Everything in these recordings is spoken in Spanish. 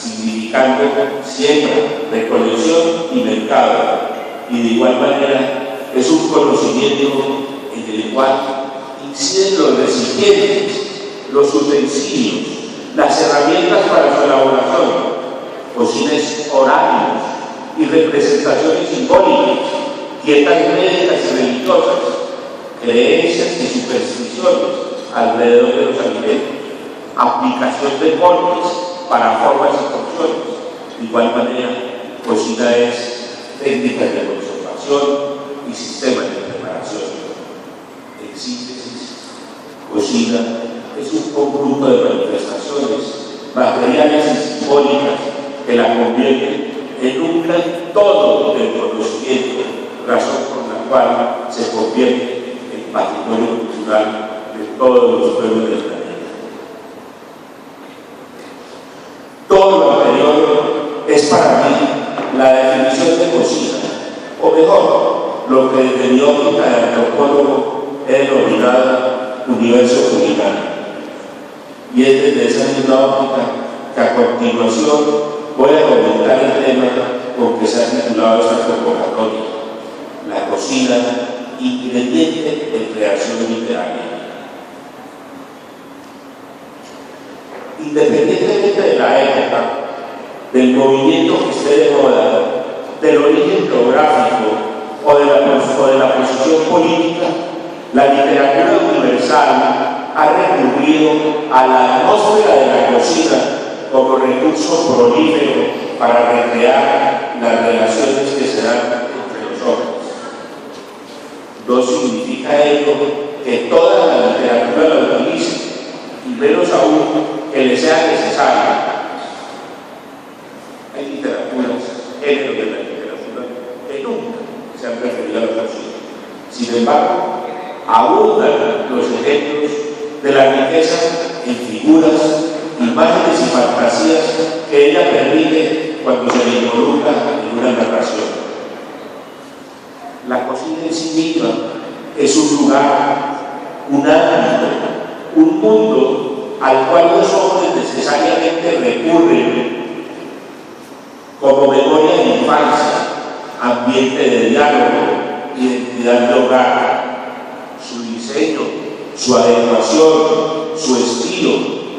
significando siembra, recolección y mercado. Y de igual manera es un conocimiento en el cual inciden los recipientes, los utensilios, las herramientas para su elaboración, cocines horarios y representaciones simbólicas, dietas médicas y religiosas, creencias y supersticiones alrededor de los alimentos, aplicación de moldes para formas y funciones. De igual manera, cocina es técnicas de conservación y sistemas de preparación. En síntesis, cocina es un conjunto de manifestaciones materiales y simbólicas que la convierten en un gran todo del conocimiento, razón por la cual se convierte en patrimonio cultural de todos los pueblos del planeta. Todo lo anterior es para mí la definición de cocina, o mejor, lo que desde mi óptica de antropólogo he denominado universo culinario. Y es desde esa misma óptica que a continuación voy a comentar el tema con que se ha titulado esta convocatoria: la cocina, ingrediente de creación literaria. Independientemente de la época, del movimiento que esté de moda, del origen geográfico o de la posición política, la literatura universal ha recurrido a la atmósfera de la cocina como recurso prolífero para recrear las relaciones que se dan entre los hombres. No significa ello que toda la literatura la utilice, y menos aún que le sea necesaria. Hay literaturas, géneros de la literatura que nunca se han referido a la cocina. Sin embargo, abundan los ejemplos de la riqueza en figuras, imágenes y fantasías que ella permite cuando se le involucra en una narración. La cocina en sí misma es un lugar, un ámbito, un mundo al cual los hombres necesariamente recurren como memoria de infancia, ambiente de diálogo, identidad de hogar. Su diseño, su adecuación, su estilo,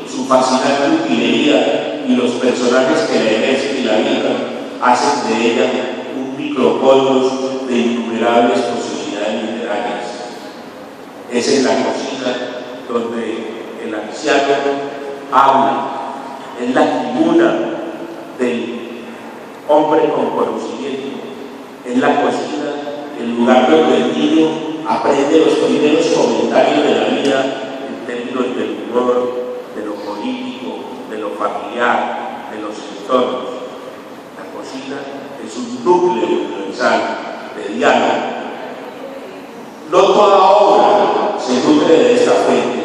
su fascinante utilería y los personajes que la ejercen y la habitan hacen de ella un microcosmos de innumerables posibilidades literarias. Es en la cocina donde el anciano habla, es la tribuna del hombre con conocimiento, es la cocina el lugar donde el niño aprende los primeros comentarios de la vida en términos del humor, de lo político, de lo familiar, de los entornos. La cocina es un núcleo universal de diálogo. No toda obra se nutre de esta fuente,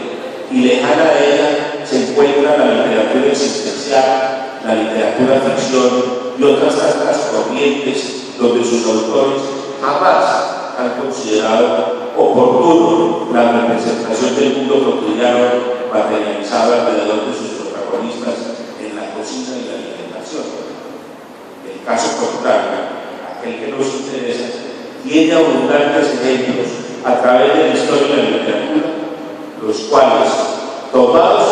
y lejana de ella se encuentra la literatura existencial, la literatura ficción y otras tantas corrientes donde sus autores jamás han considerado oportuno la representación del mundo cotidiano materializado alrededor de sus protagonistas en la cocina y la alimentación. El caso contrario, aquel que nos interesa, tiene abundantes ejemplos a través de la historia de la literatura, los cuales, tomados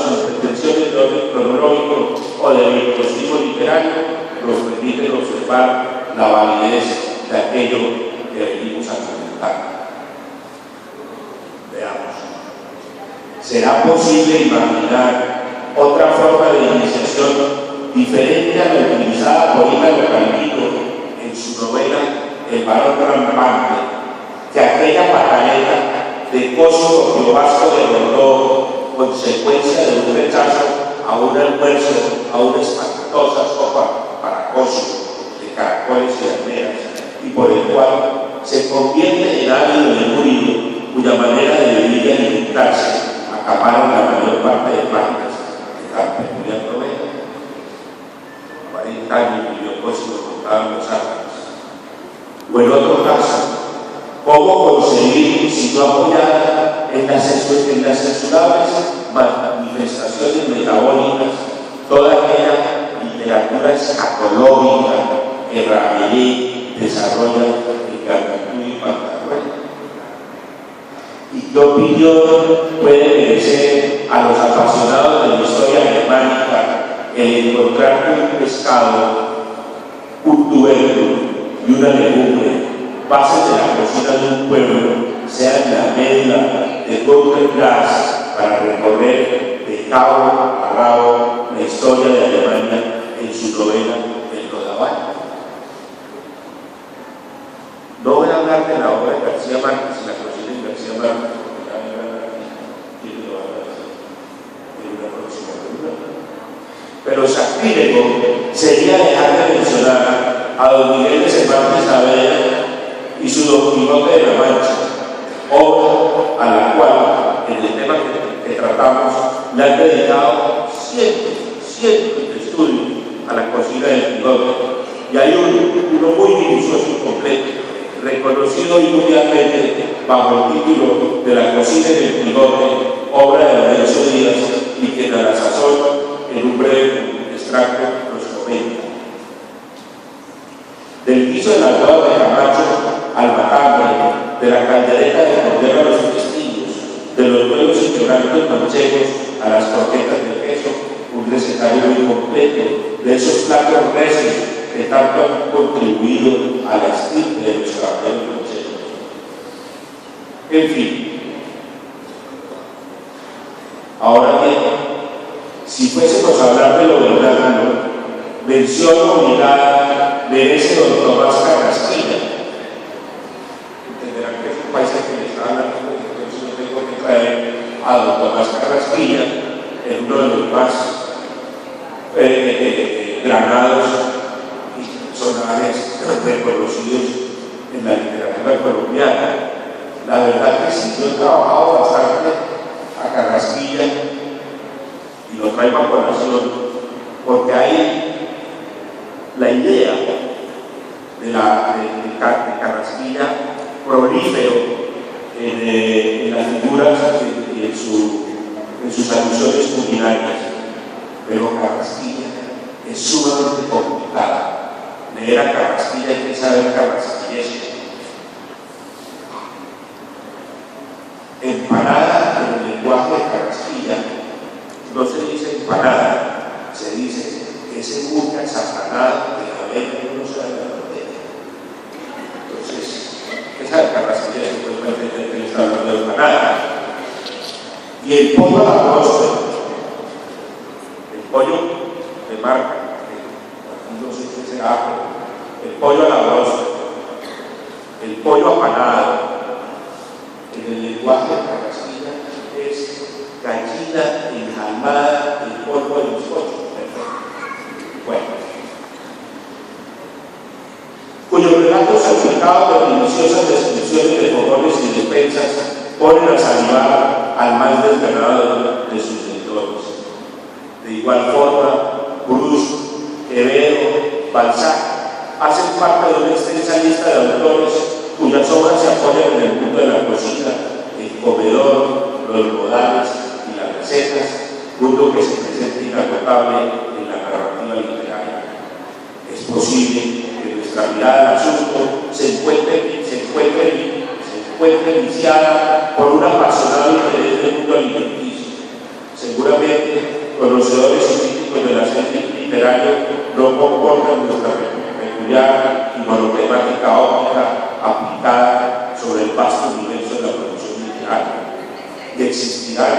sus pretensiones de orden cronológico o de virtuosismo literario, nos permiten observar la validez de aquello que venimos a comentar. Veamos. ¿Será posible imaginar otra forma de iniciación diferente a la utilizada por Ítalo Calvino en su novela El varón rampante, que aquella pataleta de Cosimo Giovasco de Rondó, consecuencia de un rechazo a un almuerzo, a una espantosa sopa para Cosimo de caracoles y almejas, y por el cual se convierte en ávido de Murillo, cuya manera de vivir y alimentarse acaparon la mayor parte de páginas de tan peculiar novela. 40 años vivió Cosimo contado en los árboles. O en otro caso, ¿cómo conseguir, si no apoyar en las censurables manifestaciones adaptaciones metabólicas, toda aquella literatura escatológica que Rabelais desarrolla en Gargantúa y Pantagruel. ¿Y qué opinión puede merecer a los apasionados de la historia germánica el encontrar un pescado, un tubérculo y una legumbre, bases de la cocina de un pueblo, sean la medida de Gauterglas para recorrer de cabo a rabo la historia de Alemania en su novela El Rodaballo? No voy a hablar de la obra de García Márquez y la cocina de García Márquez, porque ya me van a decir quién lo va a hacer en una próxima reunión. Pero sacrílego sería dejar de mencionar a don Miguel de Cervantes Saavedra y su Don Quijote de la Mancha, obra a la cual, en el tema que tratamos, le han dedicado cientos de estudios a la cocina del Quijote. Y hay uno muy minucioso y completo, reconocido y mundialmente bajo el título de La cocina del Quijote, obra de Lorenzo Díaz, y que a la sazón, en un breve extracto, nos comenta. Del guiso de la boda de Camacho al matambre, de la caldereta de cordero a los intestinos, de los huevos y quebrantos manchegos a las croquetas de queso, un recetario muy completo de esos platos recios que tanto han contribuido a la estirpe de los caballeros manchegos. En fin, ahora bien, si fuésemos a hablar de lo vernáculo, mención obligada merece don Tomás Carrasquilla. Entenderán que es un país que les está hablando, entonces no tengo que traer a don Tomás Carrasquilla, en uno de los más granados y personajes reconocidos en la literatura colombiana. La verdad que sí, yo he trabajado bastante a Carrasquilla y lo traigo a colación porque ahí la idea de Carrasquilla prolífero en las figuras y en sus alusiones culinarias, pero Carrasquilla es sumamente complicada. Leer a Carrasquilla hay que saber carrasquillesco. Empanada en el lenguaje de Carrasquilla no se dice empanada, se dice ese buca satanada de la vena y no sabe la proteína. Entonces, esa de Carrasquilla se puede entender que le está hablando de empanada. Y el pollo a la broster, el pollo de marca, no sé qué será, pero el pollo a la broster, el pollo apanado, en el lenguaje de Carrasquilla es gallina enjalmada en polvo de bizcocho. Bueno, cuyos relatos salpicados de minuciosas descripciones de fogones y despensas ponen a salivar al más desganado de sus lectores. De igual forma, Proust, Quevedo, Balzac hacen parte de una extensa lista de autores cuyas obras se apoyan en el mundo de la cocina, el comedor, los modales y las recetas, mundo que se presenta inagotable en la narrativa literaria. Es posible que nuestra mirada al asunto se encuentre iniciada por un apasionado interés del mundo alimenticio. Seguramente, conocedores y críticos de la ciencia literaria no comportan nuestra peculiar y monotemática óptica aplicada sobre el vasto universo de la producción literaria. Y existirán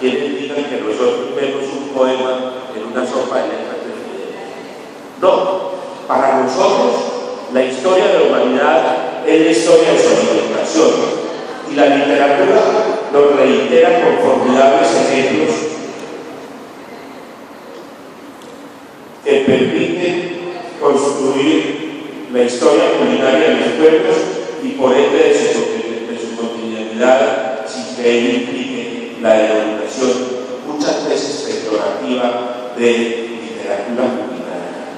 quienes digan que nosotros vemos un poema en una sopa de letras de video. No, para nosotros la historia de la humanidad es la historia de su alimentación y la literatura nos reitera con formidables ejemplos que permiten construir la historia culinaria de los pueblos y por ende de su cotidianidad sin que ello implique la denominación muchas veces peyorativa de literatura culinaria.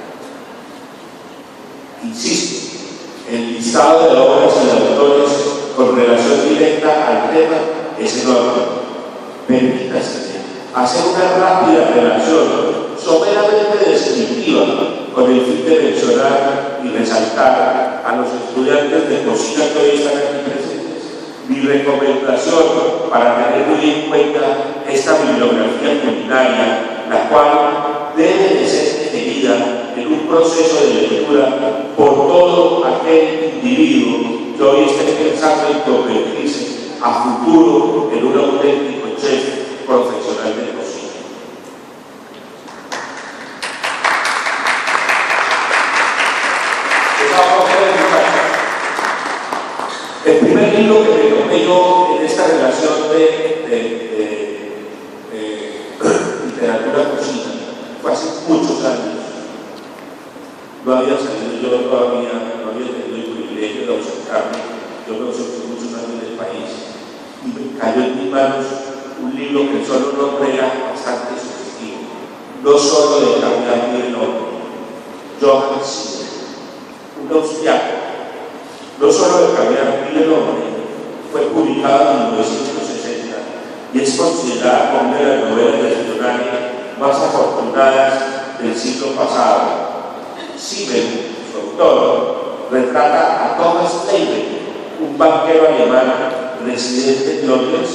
Insisto, el listado de obras y de autores con relación directa al tema es enorme. Permítase hacer una rápida relación someramente descriptiva con el fin de mencionar y resaltar a los estudiantes de cocina que hoy están aquí presentes mi recomendación para tener muy en cuenta esta bibliografía culinaria, la cual debe de ser seguida en un proceso de lectura por todo aquel individuo que hoy esté pensando en convertirse a futuro en un auténtico chef profesional de cocina. El primer libro que me tomé yo en esta relación de literatura cocina fue hace muchos años. No había salido yo, no había tenido el privilegio de ausentarme. Yo me ausenté muchos años del país y me cayó en mis manos un libro que solo nombre era bastante sugestivo, no solo de caviar ni el nombre, Johann Singer, un austriaco. No solo de caviar ni el nombre, fue publicado en 1960 y es considerada como una de las novelas nacionales más afortunadas del siglo pasado. Singer, su autor, retrata a Thomas Leibniz, un banquero alemán residente en Londres,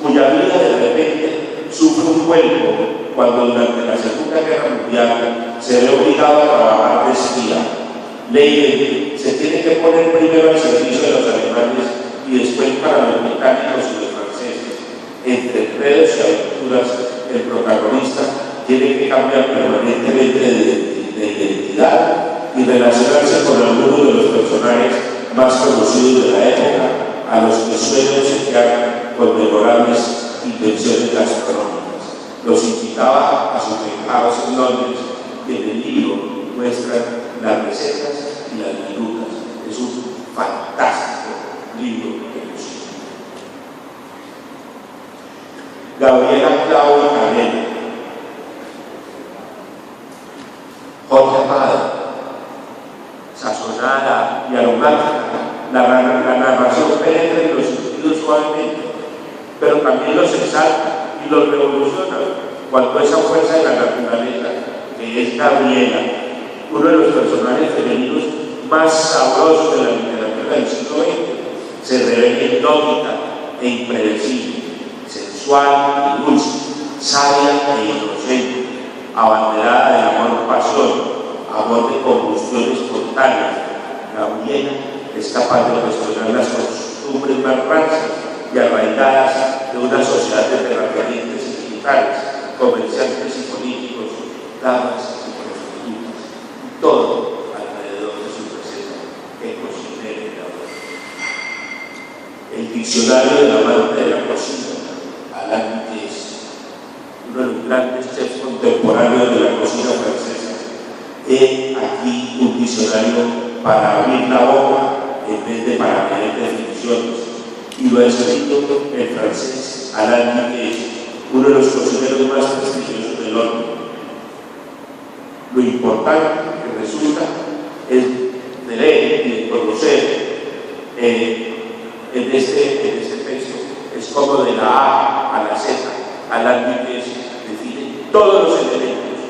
cuya vida de repente sufre un vuelco cuando durante la Segunda Guerra Mundial se ve obligado a trabajar de espía. Leibniz se tiene que poner primero al servicio de los alemanes y después para los británicos y los franceses. Entre enredos y aventuras, el protagonista tiene que cambiar permanentemente de identidad y relacionarse con algunos de los personajes más conocidos de la época, a los que suelen obsequiar con memorables invenciones gastronómicas. Los invitaba a sus mercados en Londres y en el libro muestran las recetas y las minutas. Es un fantástico libro de cocina. Gabriela Claudia Carrera, Jorge Amado, sazonada y aromática, la narración penetra en los sentidos suavemente, pero también los exalta y los revoluciona cuando esa fuerza de la naturaleza, que es Gabriela, uno de los personajes femeninos más sabrosos de la literatura del siglo XX, se revela indómita e impredecible, sensual y dulce, sabia e inocente, abanderada del amor-pasión, amor de combustión espontánea. Gabriela es capaz de cuestionar las costumbres más rancias y arraigadas de una sociedad de terratenientes y militares, comerciantes y políticos, damas y prostitutas, y todo alrededor de su receta, que cocinera y labor. El diccionario del amante de la cocina, Alain Guillez, uno de los grandes chefs contemporáneos de la cocina francesa. He aquí un diccionario para abrir la boca en vez de para tener definiciones, y lo ha escrito en francés Alain Guillez, uno de los cocineros más prestigiosos de Londres. Lo importante que resulta es de leer y de conocer en este texto es como de la A a la Z. Alain Guillez define todos los elementos,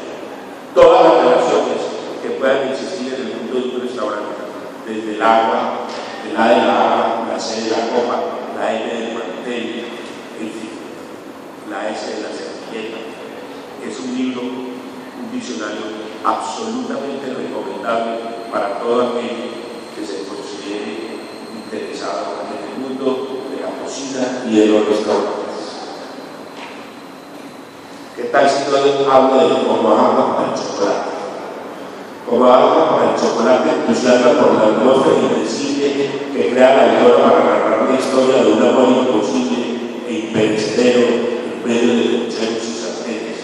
todas las relaciones que puedan existir en el mundo de un restaurante, desde el agua, el A de la agua, la C de la copa, la M del mantel, en fin, la S de la servilleta. Es un libro, un diccionario absolutamente recomendable para todo aquel que se considere interesado en el mundo de la cocina y de los restaurantes. ¿Qué tal si yo hablo de como agua para el chocolate? Como agua para el chocolate entusiasma por la atmósfera invencible que crea la autora para narrar la historia de un amor imposible e imperecedero en medio de cucheros y sartenes,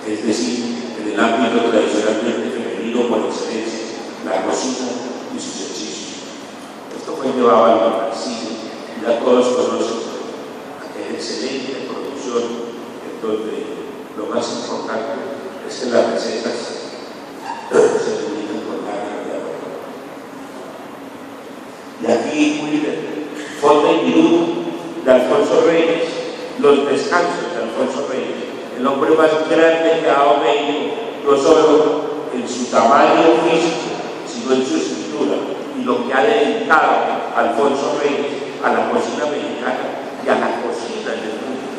es decir, en el ámbito tradicionalmente femenino por excelencia, la cocina y sus hechizos. Esto fue llevado al cine, ya todos conocen aquella excelente producción en donde lo más importante es que las recetas se publican con la realidad. Y aquí Wilder, Fonda y Minuto de Alfonso Reyes, Los descansos de Alfonso Reyes, el hombre más grande que ha dado México, no solo en su tamaño físico, sino en su escritura, y lo que ha dedicado Alfonso Reyes a la cocina mexicana y a la cocina del mundo.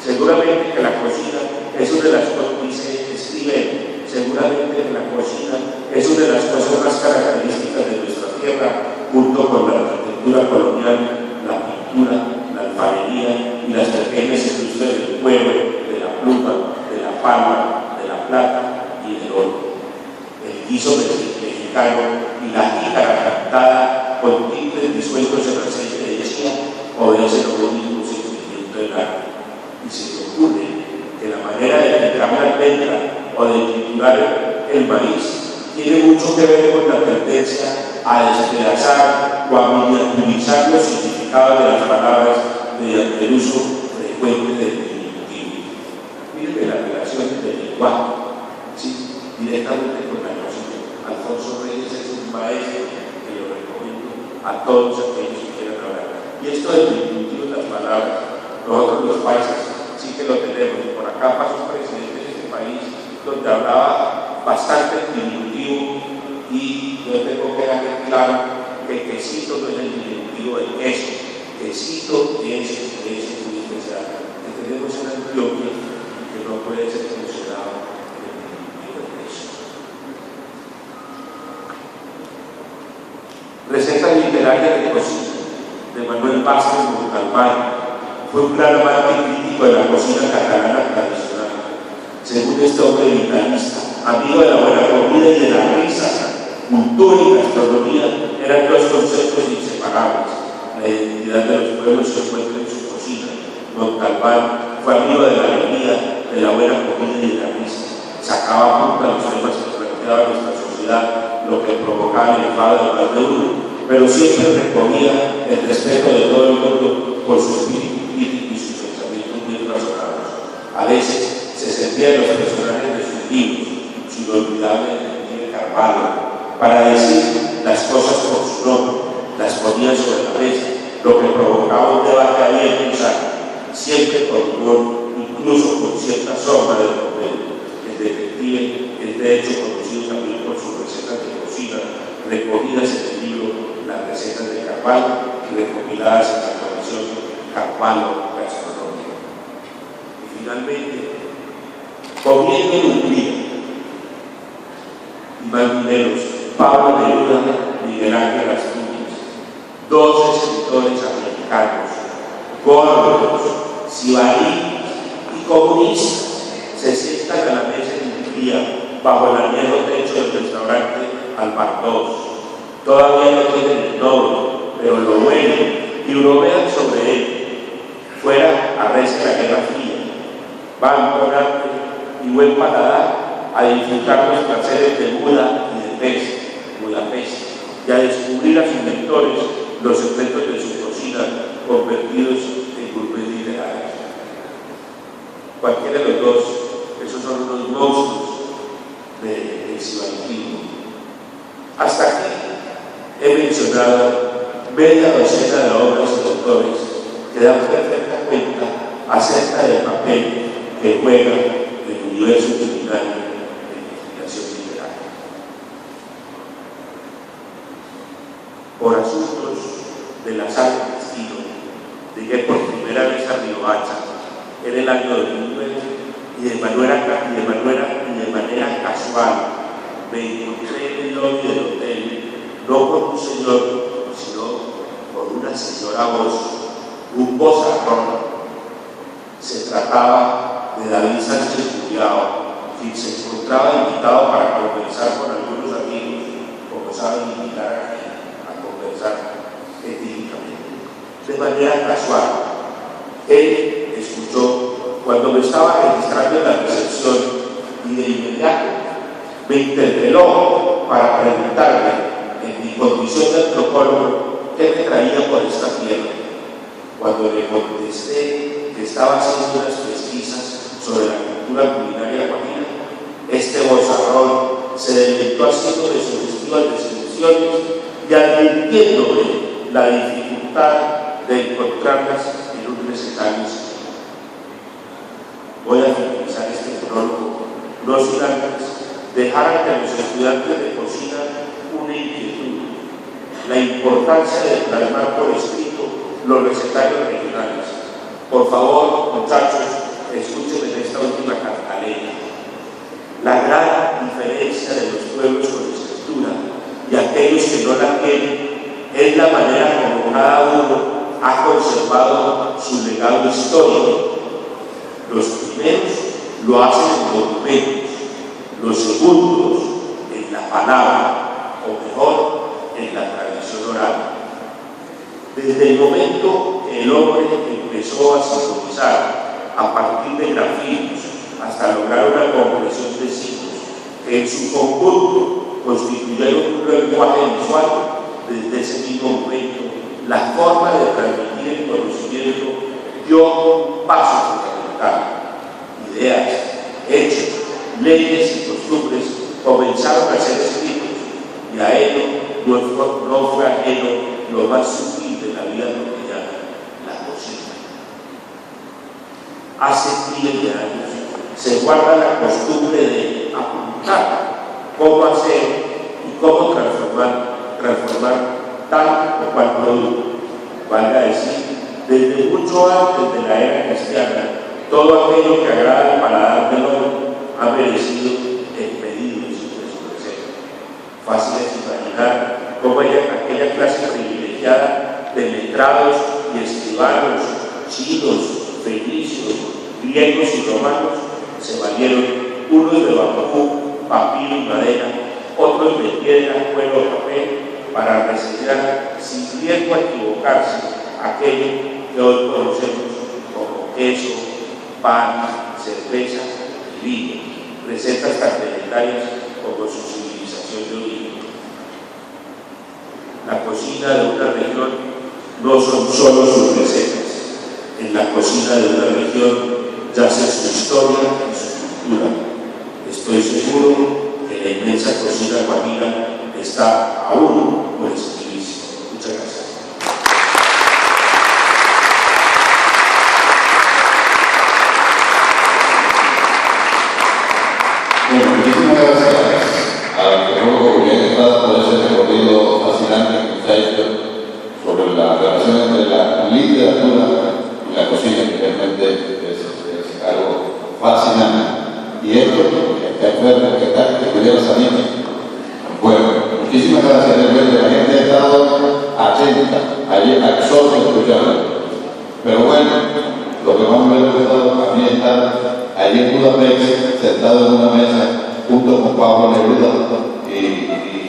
Seguramente que la cocina es una de las cosas, dice Steven, seguramente que la cocina es una de las cosas más características de nuestra tierra, junto con la arquitectura colonial, la pintura, la alfarería y las pequeñas industrias del cuero, de la pluma, de la palma, de la plata y del oro. El guiso mexicano y la jícara cantada con tintes disueltos en aceite de chía obedecen a un mismo sentimiento del arte. Y se me ocurre que la manera de picar la almendra o de triturar el maíz tiene mucho que ver con la tendencia a despedazar o a miniaturizar los significados de las palabras mediante el uso frecuente del diminutivo. Miren la relación del lenguaje, ¿sí? Directamente con la cocina. Alfonso Reyes es un maestro que lo recomiendo a todos aquellos que quieran hablar. Y esto del diminutivo de las palabras, nosotros los países sí que lo tenemos. Por acá pasó un presidente de este país donde hablaba bastante diminutivo, y yo tengo que dejar claro que el quesito no es el diminutivo del queso. Quesito es muy especial. Que tenemos en Antioquia que no puede ser considerado el diminutivo del queso. Receta literaria de cocina de Manuel Vázquez Montalbán. Fue un gran amante crítico de la cocina catalana tradicional. Según este hombre vitalista, amigo de la buena comida y de la risa, cultura y gastronomía eran dos conceptos inseparables. La identidad de los pueblos se encuentra en su cocina. Montalbán fue amigo de la alegría, de la buena comida y de la risa. Sacaba punta los temas que planteaba nuestra sociedad, lo que provocaba el enfado de más de uno, pero siempre recogía el respeto de todo el mundo por su espíritu y sus pensamientos bien razonados. A veces se sentían los personajes de sus libros, su inolvidable detective Carvalho, para decir las cosas por su nombre, las ponía sobre la mesa, lo que provocaba un debate abierto y sano, siempre con humor, incluso con cierta sombra del momento. El detective es de hecho conocido también por sus recetas de cocina, recogidas en el libro Las recetas de Carvalho y recopiladas en la colección Carvalho Gastronómica. Y finalmente, comiendo en Hungría, Iván Mineros, Pablo Neruda, Miguel Ángel Asturias, dos escritores americanos, gordos, sibaritas y comunistas, se sientan a la mesa en Hungría bajo el añejo techo del restaurante Albardos. Todavía no tienen el nombre, pero lo bueno, y bromean sobre él. Fuera arresta la Guerra Fría. Van con arte y buen paladar a disfrutar los placeres de Buda y de Budapest, y a descubrir a sus lectores los secretos de su cocina convertidos en gourmet literarios. Cualquiera de los dos, esos son unos monstruos del cibanismo. Hasta aquí he mencionado media docena de obras y autores que dan perfecta cuenta acerca del papel que juega el universo culinario en la inspiración literaria. Por asuntos del azar del destino, llegué por primera vez a Riohacha en el año 2009 y de manera casual me encontré en el lobby del hotel, no con un señor, sino con una señora voz, un vozarrón. Se trataba de David Sánchez Curiao, quien se encontraba invitado para conversar con algunos amigos, como saben invitar aquí a conversar etílicamente. De manera casual, él escuchó cuando me estaba registrando en la recepción y de inmediato me interpeló para preguntarme, en mi condición de antropólogo, qué me traía por esta tierra. Cuando le contesté que estaba haciendo unas pesquisas sobre la cultura culinaria guajira, este bozarrón se deleitó haciéndome sugestivas descripciones y advirtiéndome la dificultad de encontrarlas en un recetario. Voy a finalizar este prólogo, no sin antes dejar ante los estudiantes de cocina una inquietud: la importancia de plasmar por escrito los recetarios regionales. Por favor, muchachos, escúchenme esta última cantaleta. La gran diferencia de los pueblos con escritura y aquellos que no la tienen es la manera como cada uno ha conservado su legado histórico. Los primeros lo hacen en documentos, los segundos en la palabra, o mejor, en la tradición oral. Desde el momento que el hombre empezó a simbolizar a partir de grafismos hasta lograr una comprensión de signos que en su conjunto constituyeron un lenguaje visual, desde ese mismo momento la forma de transmitir el conocimiento dio un paso fundamental. Ideas, hechos, leyes y costumbres comenzaron a ser escritos, y a ello no fue ajeno lo más sutil de la vida cotidiana, la cocina. Hace miles de años se guarda la costumbre de apuntar cómo hacer y cómo transformar tal o cual producto. Valga decir, desde mucho antes de la era cristiana, todo aquello que agrada al paladar del hombre ha merecido el pedido de su recetas. Fácil es imaginar cómo aquella clase privilegiada de letrados y escribanos, chinos, fenicios, griegos y romanos, se valieron unos de bambú, papiro y madera, otros de piedra, cuero o papel, para reseñar sin riesgo a equivocarse aquello que hoy conocemos como queso, pan, cerveza y vino, recetas tan legendarias como su civilización de origen. La cocina de una región no son solo sus recetas. En la cocina de una región yace su historia y su cultura. Estoy seguro que la inmensa cocina guajira está aún por escribirse. Muchas gracias. Bueno, muchísimas gracias al geólogo Julián Estrada por ese recorrido fascinante que nos ha hecho sobre la relación entre la literatura y la cocina, que realmente es algo fascinante. Y esto, que acuerda que pudiera salir. Bueno, muchísimas gracias. La gente ha estado atenta, absorta escuchando. Pero bueno, lo que vamos a ver a mí estar allí en Budapest, sentado en una mesa, junto con Pablo Neruda y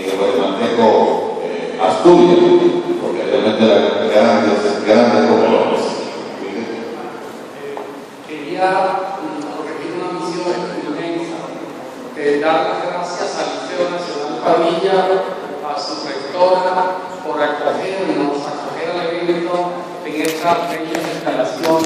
el guatemalteco Asturias, porque realmente eran grandes comedores. Quería corregir una misión inmensa, dar las gracias al Liceo Nacional Padilla, a su rectora, por acogernos al evento en esta bella instalación